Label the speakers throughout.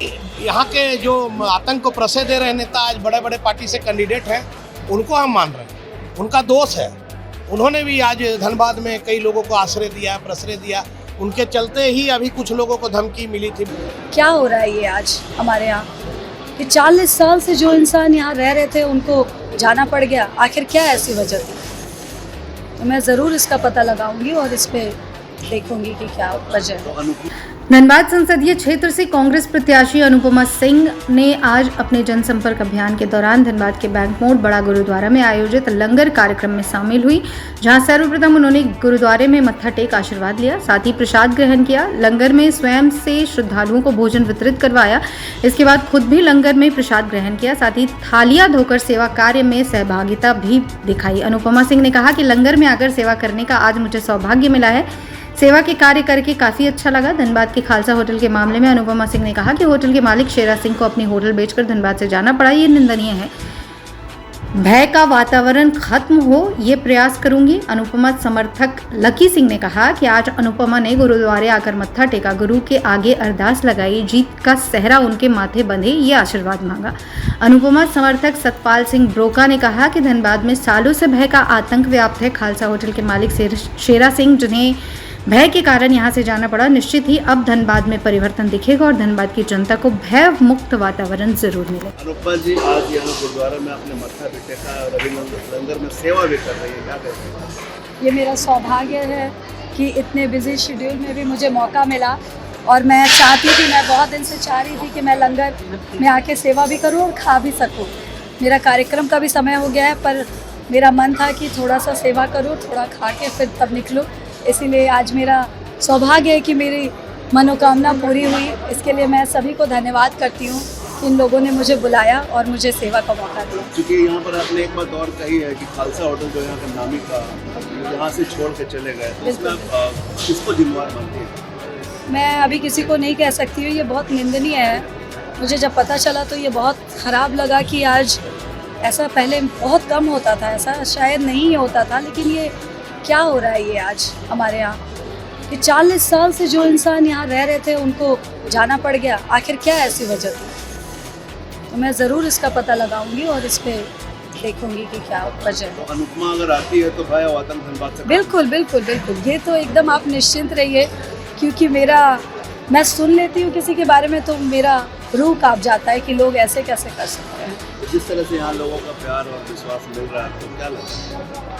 Speaker 1: यहाँ के जो आतंक को प्रश्रय दे रहे नेता आज बड़े बड़े पार्टी से कैंडिडेट हैं, उनको हम मान रहे हैं। उनका दोष है, उन्होंने भी आज धनबाद में कई लोगों को आश्रय दिया, प्रश्रय दिया। उनके चलते ही अभी कुछ लोगों को धमकी मिली थी।
Speaker 2: क्या हो रहा है ये आज हमारे यहाँ कि 40 साल से जो इंसान यहाँ रह रहे थे उनको जाना पड़ गया। आखिर क्या ऐसी वजह थी? तो मैं ज़रूर इसका पता लगाऊंगी और इस पे देखूंगी कि क्या वजह है।
Speaker 3: धनबाद संसदीय क्षेत्र से कांग्रेस प्रत्याशी अनुपमा सिंह ने आज अपने जनसंपर्क अभियान के दौरान धनबाद के बैंक मोड़ बड़ा गुरुद्वारा में आयोजित लंगर कार्यक्रम में शामिल हुई, जहां सर्वप्रथम उन्होंने गुरुद्वारे में मत्था टेक आशीर्वाद लिया, साथ ही प्रसाद ग्रहण किया। लंगर में स्वयं से श्रद्धालुओं को भोजन वितरित करवाया। इसके बाद खुद भी लंगर में प्रसाद ग्रहण किया, साथ ही थालियां धोकर सेवा कार्य में सहभागिता भी दिखाई। अनुपमा सिंह ने कहा कि लंगर में आकर सेवा करने का आज मुझे सौभाग्य मिला है। सेवा के कार्य करके काफ़ी अच्छा लगा। धनबाद के खालसा होटल के मामले में अनुपमा सिंह ने कहा कि होटल के मालिक शेरा सिंह को अपनी होटल बेचकर धनबाद से जाना पड़ा, ये निंदनीय है। भय का वातावरण खत्म हो, ये प्रयास करूंगी। अनुपमा समर्थक लकी सिंह ने कहा कि आज अनुपमा ने गुरुद्वारे आकर मत्था टेका, गुरु के आगे अरदास लगाई, जीत का सेहरा उनके माथे बंधे, ये आशीर्वाद मांगा। अनुपमा समर्थक सतपाल सिंह ब्रोका ने कहा कि धनबाद में सालों से भय का आतंक व्याप्त है। खालसा होटल के मालिक शेरा सिंह, जिन्हें भय के कारण यहां से जाना पड़ा, निश्चित ही अब धनबाद में परिवर्तन दिखेगा और धनबाद की जनता को भय मुक्त वातावरण जरूर मिलेगा।
Speaker 4: अनुपमा जी, आज यहाँ गुरुद्वारा में आपने मत्था भी टेका और अभी लंगर में सेवा भी कर रही है, क्या कहते हैं?
Speaker 2: ये मेरा सौभाग्य है कि इतने बिजी शेड्यूल में भी मुझे मौका मिला और मैं चाहती थी, मैं बहुत दिन से चाह रही थी कि मैं लंगर में आके सेवा भी करूँ और खा भी सकूँ। मेरा कार्यक्रम का भी समय हो गया है, पर मेरा मन था कि थोड़ा सा सेवा करूँ, थोड़ा खा के फिर तब निकलूँ। इसीलिए आज मेरा सौभाग्य है कि मेरी मनोकामना पूरी हुई। इसके लिए मैं सभी को धन्यवाद करती हूँ, इन लोगों ने मुझे बुलाया और मुझे सेवा का मौका दिया।
Speaker 4: क्योंकि यहाँ पर आपने एक बात और कही है कि खालसा होटल जो यहाँ का नामी का यहाँ से छोड़ के चले गए, तो इसमें किसको जिम्मेवार मानती है?
Speaker 2: मैं अभी किसी को नहीं कह सकती हूँ, ये बहुत निंदनीय है। मुझे जब पता चला तो ये बहुत ख़राब लगा कि आज ऐसा पहले बहुत कम होता था, ऐसा शायद नहीं होता था, लेकिन ये क्या हो रहा है ये आज हमारे यहाँ कि 40 साल से जो इंसान यहाँ रह रहे थे उनको जाना पड़ गया। आखिर क्या ऐसी वजह थी? तो मैं ज़रूर इसका पता लगाऊंगी और इस पे देखूंगी कि क्या वजह है।
Speaker 4: तो अनुपमा अगर आती है तो भय और आतंक धनबाद से
Speaker 2: बिल्कुल बिल्कुल बिल्कुल, ये तो एकदम आप निश्चिंत रहिए, क्योंकि मैं सुन लेती हूँ किसी के बारे में तो मेरा रूह कांप जाता है कि लोग ऐसे कैसे कर सकते हैं।
Speaker 4: जिस तरह से यहाँ लोगों का प्यार और विश्वास मिल रहा है, तो क्या लगता है?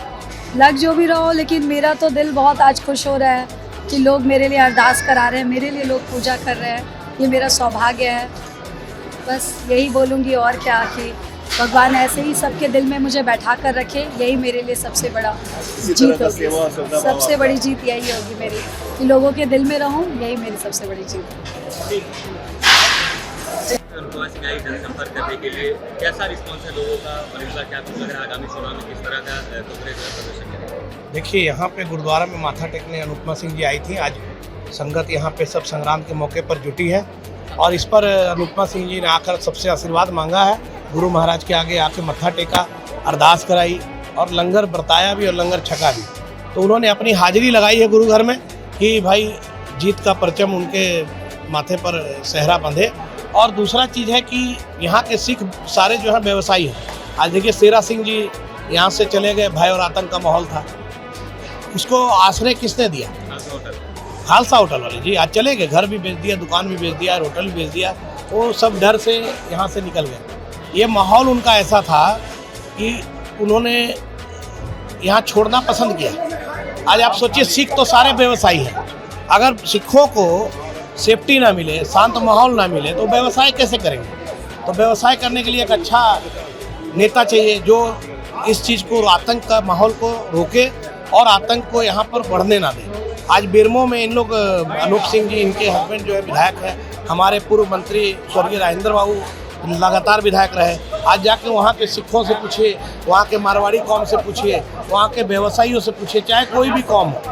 Speaker 2: लग जो भी रहो, लेकिन मेरा तो दिल बहुत आज खुश हो रहा है कि लोग मेरे लिए अरदास करा रहे हैं, मेरे लिए लोग पूजा कर रहे हैं। ये मेरा सौभाग्य है। बस यही बोलूँगी और क्या, कि भगवान ऐसे ही सबके दिल में मुझे बैठा कर रखे, यही मेरे लिए सबसे बड़ा जीत होगी। सबसे बड़ी जीत यही होगी मेरी, कि लोगों के दिल में रहूँ, यही मेरी सबसे बड़ी जीत है।
Speaker 5: अनुपमा सिंह आई जनसंपर्क करने के लिए, कैसा रिस्पॉन्स है लोगों का और इस बार क्या कुछ लग रहा है आगामी चुनाव में किस तरह का कांग्रेस प्रदर्शन करेगा?
Speaker 1: देखिए, यहाँ पे गुरुद्वारा में माथा टेकने अनुपमा सिंह जी आई थी। आज संगत यहाँ पे सब संग्राम के मौके पर जुटी है और इस पर अनुपमा सिंह जी ने आकर सबसे आशीर्वाद मांगा है। गुरु महाराज के आगे आके मत्था टेका, अरदास कराई और लंगर बरताया भी और लंगर छका भी। तो उन्होंने अपनी हाजिरी लगाई है गुरु घर में कि भाई जीत का परचम उनके माथे पर सेहरा बंधे। और दूसरा चीज़ है कि यहाँ के सिख सारे जो है व्यवसायी हैं। आज देखिए, शेरा सिंह जी यहाँ से चले गए, भय और आतंक का माहौल था, उसको आश्रय किसने दिया? खालसा होटल वाले जी आज चले गए, घर भी बेच दिया, दुकान भी बेच दिया, होटल भी बेच दिया, वो सब डर से यहाँ से निकल गए। ये माहौल उनका ऐसा था कि उन्होंने यहाँ छोड़ना पसंद किया। आज आप सोचिए, सिख तो सारे व्यवसायी हैं, अगर सिखों को सेफ्टी ना मिले, शांत माहौल ना मिले तो व्यवसाय कैसे करेंगे? तो व्यवसाय करने के लिए एक अच्छा नेता चाहिए जो इस चीज़ को, आतंक का माहौल को रोके और आतंक को यहाँ पर बढ़ने ना दे। आज बेरमो में इन लोग, अनूप सिंह जी, इनके हस्बैंड जो है विधायक है, हमारे पूर्व मंत्री स्वर्गीय राजेंद्र बाबू लगातार विधायक रहे। आज जाके वहाँ के सिखों से पूछिए, वहाँ के मारवाड़ी कौम से पूछिए, वहाँ के व्यवसायियों से पूछिए, चाहे कोई भी कौम हो,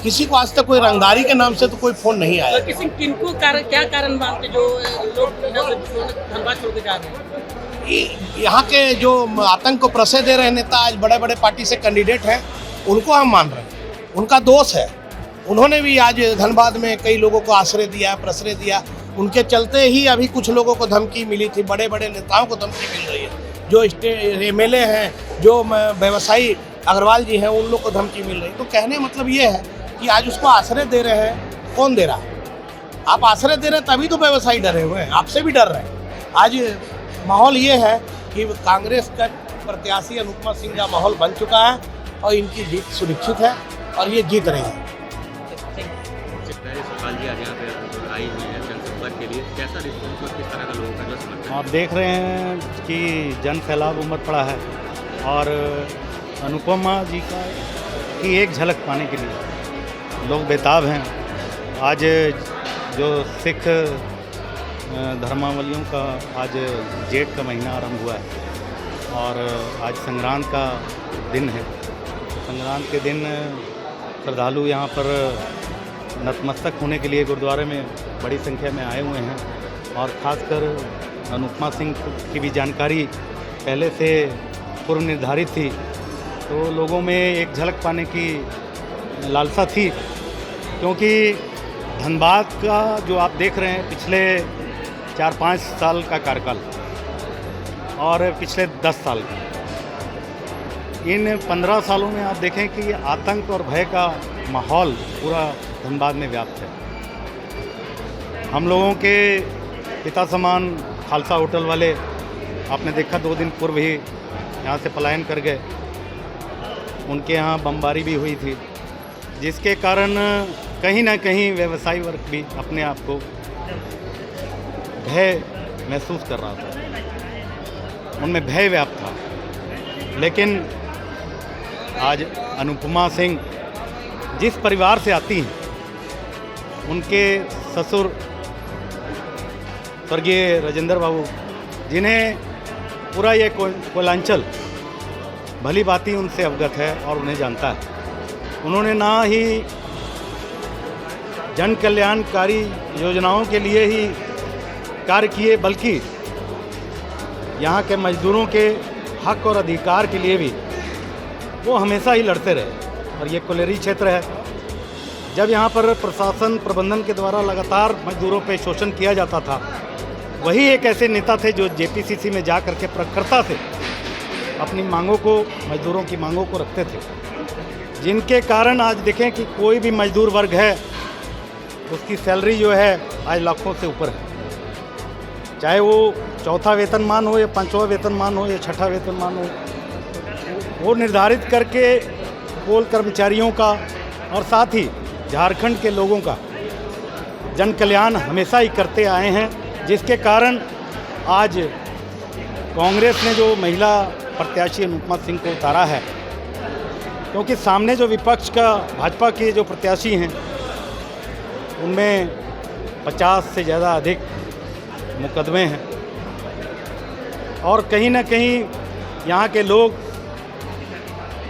Speaker 1: किसी को आज तक कोई रंगदारी के नाम से तो कोई फोन नहीं आया।
Speaker 5: किसी किनको क्या कारण मानते जो लोग धनबाद छोड़ के जा रहे हैं?
Speaker 1: यहाँ के जो आतंक को प्रश्रय दे रहे नेता आज बड़े बड़े पार्टी से कैंडिडेट हैं, उनको हम मान रहे हैं। उनका दोष है, उन्होंने भी आज धनबाद में कई लोगों को आश्रय दिया, प्रश्रय दिया। उनके चलते ही अभी कुछ लोगों को धमकी मिली थी, बड़े बड़े नेताओं को धमकी मिल रही है, जो MLA हैं, जो व्यवसायी अग्रवाल जी हैं, उन लोग को धमकी मिल रही है। तो कहने मतलब ये है कि आज उसको आश्रय दे रहे हैं, कौन दे रहा है? आप आश्रय दे रहे हैं तभी तो व्यवसायी डरे हुए हैं, आपसे भी डर रहे हैं। आज माहौल ये है कि कांग्रेस का प्रत्याशी अनुपमा सिंह का माहौल बन चुका है और इनकी जीत सुनिश्चित है और ये जीत रहे हैं।
Speaker 5: सुखपाल जी आज यहाँ पे आई हुई है जनसंपर्क के लिए, कैसा रिस्पॉन्स और किस तरह का लोगों का जो समर्थन?
Speaker 6: आप देख रहे हैं कि जन सैलाब उमड़ पड़ा है और अनुपमा जी की एक झलक पाने के लिए लोग बेताब हैं। आज जो सिख धर्मावलियों का आज जेठ का महीना आरंभ हुआ है और आज संक्रांत का दिन है। संक्रांत के दिन श्रद्धालु यहाँ पर नतमस्तक होने के लिए गुरुद्वारे में बड़ी संख्या में आए हुए हैं और ख़ासकर अनुपमा सिंह की भी जानकारी पहले से पूर्व निर्धारित थी, तो लोगों में एक झलक पाने की लालसा थी, क्योंकि धनबाद का जो आप देख रहे हैं पिछले 4-5 साल का कार्यकाल और पिछले 10 साल का, इन 15 सालों में आप देखें कि आतंक और भय का माहौल पूरा धनबाद में व्याप्त है। हम लोगों के पिता समान खालसा होटल वाले आपने देखा 2 दिन पूर्व ही यहाँ से पलायन कर गए, उनके यहाँ बमबारी भी हुई थी, जिसके कारण कहीं ना कहीं व्यवसायी वर्ग भी अपने आप को भय महसूस कर रहा था, उनमें भय व्याप्त था। लेकिन आज अनुपमा सिंह जिस परिवार से आती हैं, उनके ससुर स्वर्गीय राजेंद्र बाबू, जिन्हें पूरा ये कोयलांचल भली भांति उनसे अवगत है और उन्हें जानता है, उन्होंने ना ही जन कल्याणकारी योजनाओं के लिए ही कार्य किए, बल्कि यहाँ के मजदूरों के हक और अधिकार के लिए भी वो हमेशा ही लड़ते रहे। और ये कोयलेरी क्षेत्र है, जब यहाँ पर प्रशासन प्रबंधन के द्वारा लगातार मजदूरों पे शोषण किया जाता था, वही एक ऐसे नेता थे जो JPCC में जा करके प्रखरता से अपनी मांगों को, मजदूरों की मांगों को रखते थे, जिनके कारण आज देखें कि कोई भी मजदूर वर्ग है उसकी सैलरी जो है आज लाखों से ऊपर है, चाहे वो 4था वेतनमान हो या 5वां वेतनमान हो या 6ठा वेतनमान हो, वो निर्धारित करके कोल कर्मचारियों का और साथ ही झारखंड के लोगों का जन कल्याण हमेशा ही करते आए हैं, जिसके कारण आज कांग्रेस ने जो महिला प्रत्याशी अनुपमा सिंह को उतारा है, क्योंकि सामने जो विपक्ष का भाजपा के जो प्रत्याशी हैं उनमें 50 से ज़्यादा अधिक मुकदमे हैं और कहीं ना कहीं यहाँ के लोग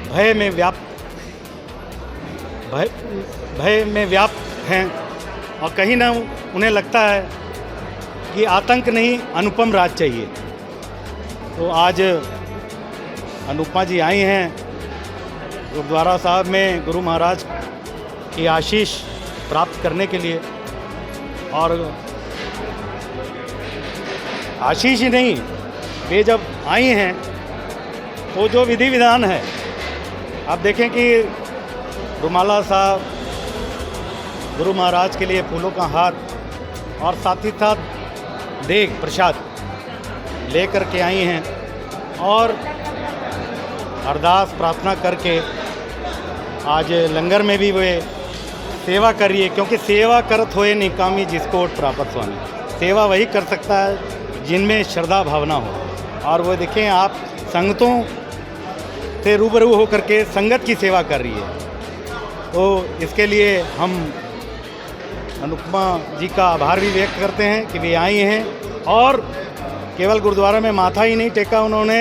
Speaker 6: भय में व्याप्त हैं और कहीं ना उन्हें लगता है कि आतंक नहीं, अनुपम राज चाहिए। तो आज अनुपमा जी आई हैं गुरुद्वारा साहब में गुरु महाराज की आशीष प्राप्त करने के लिए, और आशीष ही नहीं, वे जब आई हैं तो जो विधि विधान है, आप देखें कि रुमाला साहब गुरु महाराज के लिए फूलों का हार और साथ ही साथ देग प्रसाद लेकर के आई हैं और अरदास प्रार्थना करके आज लंगर में भी वे सेवा कर रही है, क्योंकि सेवा करत होए निकामी जिसको ओट प्राप्त स्वामी। सेवा वही कर सकता है जिनमें श्रद्धा भावना हो, और वो देखें आप संगतों से रूबरू होकर के संगत की सेवा कर रही है। तो इसके लिए हम अनुपमा जी का आभार भी व्यक्त करते हैं कि वे आई हैं और केवल गुरुद्वारा में माथा ही नहीं टेका, उन्होंने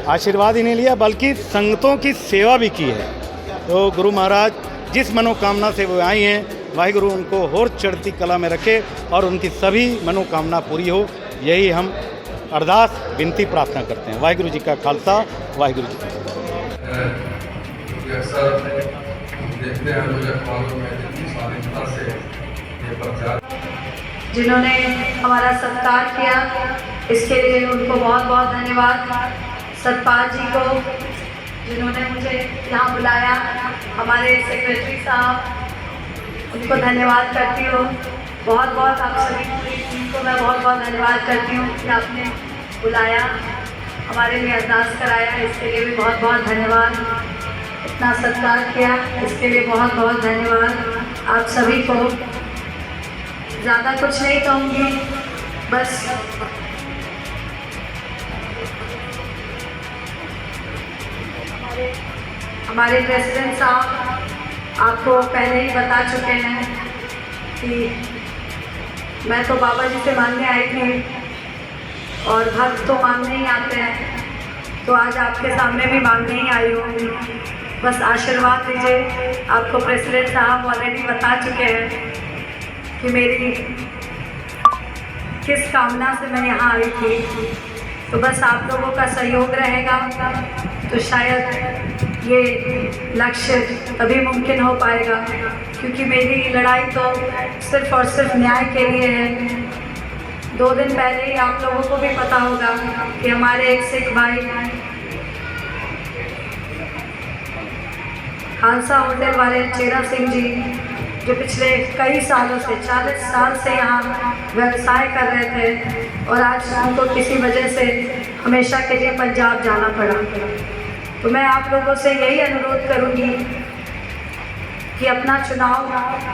Speaker 6: आशीर्वाद ही नहीं लिया बल्कि संगतों की सेवा भी की है। तो गुरु महाराज जिस मनोकामना से वो आई हैं, वाहिगुरु उनको और चढ़ती कला में रखे और उनकी सभी मनोकामना पूरी हो, यही हम अरदास विनती प्रार्थना करते हैं। वाहिगुरु जी का खालसा, वाहिगुरु जी की
Speaker 7: देखते हैं मुझे अखबारों में जितनी स्वाधीनता से ये प्रचार
Speaker 2: जिन्होंने हमारा सत्कार किया, इसके लिए उनको बहुत बहुत धन्यवाद। सतपाल जी को जिन्होंने मुझे यहाँ बुलाया, हमारे सेक्रेटरी साहब, उनको धन्यवाद करती हूँ। बहुत बहुत आप सभी पूरी टीम को मैं बहुत बहुत धन्यवाद करती हूँ कि आपने बुलाया, हमारे लिए अरदास कराया, इसके लिए भी बहुत बहुत धन्यवाद। इतना सत्कार किया, इसके लिए बहुत बहुत धन्यवाद आप सभी को। ज़्यादा कुछ नहीं कहूँगी, बस हमारे प्रेसिडेंट साहब आपको पहले ही बता चुके हैं कि मैं तो बाबा जी से मांगने आई थी और भक्त तो मांगने ही आते हैं, तो आज आपके सामने भी मांगने ही आई हूँ। बस आशीर्वाद दीजिए। आपको प्रेसिडेंट साहब ऑलरेडी बता चुके हैं कि मेरी किस कामना से मैं यहाँ आई थी, तो बस आप लोगों का सहयोग रहेगा तो शायद ये लक्ष्य तभी मुमकिन हो पाएगा, क्योंकि मेरी लड़ाई तो सिर्फ और सिर्फ न्याय के लिए है। 2 दिन पहले ही आप लोगों को भी पता होगा कि हमारे एक सिख भाई खालसा होटल वाले चेरा सिंह जी, जो पिछले कई सालों से 40 साल से यहाँ व्यवसाय कर रहे थे और आज उनको किसी वजह से हमेशा के लिए पंजाब जाना पड़ा। तो मैं आप लोगों से यही अनुरोध करूँगी कि अपना चुनाव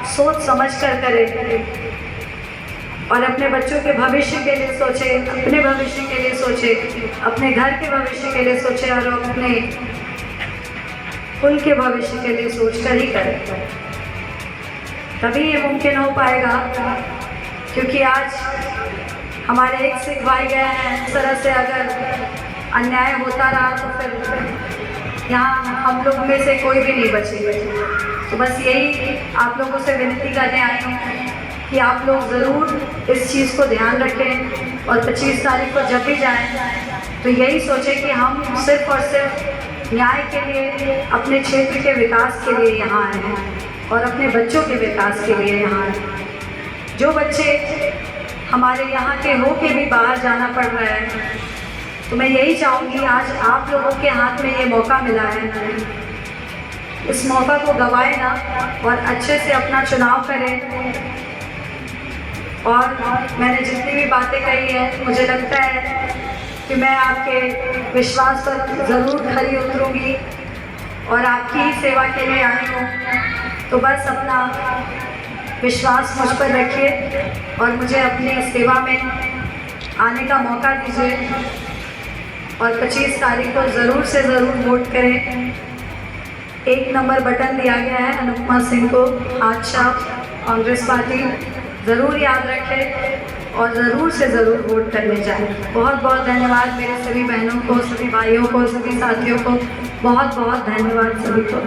Speaker 2: सोच समझ कर करें और अपने बच्चों के भविष्य के लिए सोचें, अपने भविष्य के लिए सोचें, अपने घर के भविष्य के लिए सोचें और अपने कुल के भविष्य के लिए सोच कर ही करें, तभी ये मुमकिन हो पाएगा। क्योंकि आज हमारे एक सिख भाई गए हैं, इस तरह से अगर अन्याय होता रहा तो फिर यहाँ हम लोग में से कोई भी नहीं बचेगा। तो बस यही आप लोगों से विनती करने आई हूँ कि आप लोग ज़रूर इस चीज़ को ध्यान रखें और 25 तारीख को जब भी जाएं तो यही सोचें कि हम सिर्फ और सिर्फ न्याय के लिए, अपने क्षेत्र के विकास के लिए यहाँ आए हैं और अपने बच्चों के विकास के लिए यहाँ आए हैं। जो बच्चे हमारे यहाँ के हो के भी बाहर जाना पड़ रहा है, तो मैं यही चाहूँगी आज आप लोगों के हाथ में ये मौका मिला है, इस मौका को गंवाएं ना और अच्छे से अपना चुनाव करें। और मैंने जितनी भी बातें कही हैं, मुझे लगता है कि मैं आपके विश्वास पर ज़रूर खरी उतरूँगी और आपकी ही सेवा के लिए आई हूँ। तो बस अपना विश्वास मुझ पर रखिए और मुझे अपनी सेवा में आने का मौका दीजिए और 25 तारीख को ज़रूर से ज़रूर वोट करें। 1 नंबर बटन दिया गया है अनुपमा सिंह को, हाथ छाप कांग्रेस पार्टी, ज़रूर याद रखें और ज़रूर से ज़रूर वोट करने जाएं। बहुत बहुत धन्यवाद मेरे सभी बहनों को, सभी भाइयों को, सभी साथियों को, बहुत बहुत धन्यवाद सभी को।